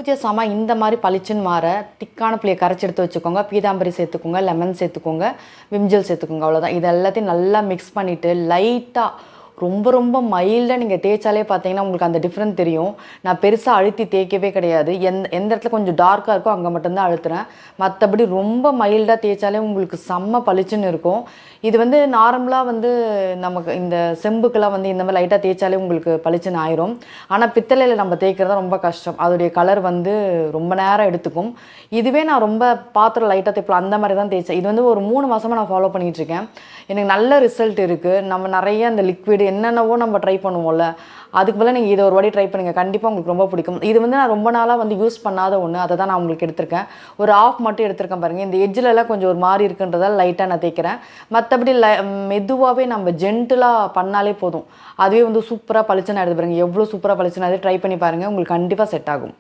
பூஜை சாமான் இந்த மாதிரி பளிச்சுன்னு மாற திக்கான புளியை கரைச்சி எடுத்து வச்சுக்கோங்க. பீதாம்பரி சேர்த்துக்கோங்க, லெமன் சேர்த்துக்கோங்க, விம்ஜெல் சேர்த்துக்கோங்க. அவ்வளோதான். இது எல்லாத்தையும் நல்லா மிக்ஸ் பண்ணிவிட்டு லைட்டாக ரொம்ப ரொம்ப மைல்டாக நீங்கள் தேய்ச்சாலே பார்த்தீங்கன்னா உங்களுக்கு அந்த டிஃப்ரெண்ட் தெரியும். நான் பெருசாக அழுத்தி தேய்க்கவே கிடையாது. எந்த இடத்துல கொஞ்சம் டார்க்காக இருக்கோ அங்கே மட்டும்தான் அழுத்துறேன். மற்றபடி ரொம்ப மைல்டாக தேய்ச்சாலே உங்களுக்கு செம்ம பளிச்சுன்னு இருக்கும். இது வந்து நார்மலாக வந்து நமக்கு இந்த செம்புக்கெல்லாம் வந்து இந்த மாதிரி லைட்டாக தேய்ச்சாலே உங்களுக்கு பளிச்சுன்னு ஆயிரும். ஆனால் பித்தளையில் நம்ம தேய்க்கிறது ரொம்ப கஷ்டம். அதோடைய கலர் வந்து ரொம்ப நேரம் எடுத்துக்கும். இதுவே நான் ரொம்ப பாத்திரம் லைட்டாக தேய்ப்பலாம் அந்த மாதிரி தான் தேய்ச்சேன். இது வந்து ஒரு 3 மாதமாக நான் ஃபாலோ பண்ணிகிட்ருக்கேன். எனக்கு நல்ல ரிசல்ட் இருக்குது. நம்ம நிறைய அந்த லிக்விடு என்னென்னவோ நம்ம ட்ரை பண்ணுவோம்ல, அதுக்கு பதிலாக நீங்கள் இதை ஒரு வாட்டி ட்ரை பண்ணுங்கள். கண்டிப்பாக உங்களுக்கு ரொம்ப பிடிக்கும். இது வந்து நான் ரொம்ப நாளாக வந்து யூஸ் பண்ணாத ஒன்று. அதை தான் நான் உங்களுக்கு எடுத்திருக்கேன். ஒரு ஆஃப் மட்டும் எடுத்திருக்கேன் பாருங்கள். இந்த எட்ஜிலலாம் கொஞ்சம் ஒரு மாதிரி இருக்குன்றதால லைட்டாக நான் தேய்க்கிறேன். மற்றபடி மெதுவாகவே நம்ம ஜென்டிலாக பண்ணாலே போதும். அதுவே வந்து சூப்பராக பளிச்சுன்னு ஆகிடுது பாருங்கள். எவ்வளோ சூப்பராக பளிச்சுன்னு அது ட்ரை பண்ணி பாருங்கள். உங்களுக்கு கண்டிப்பாக செட் ஆகும்.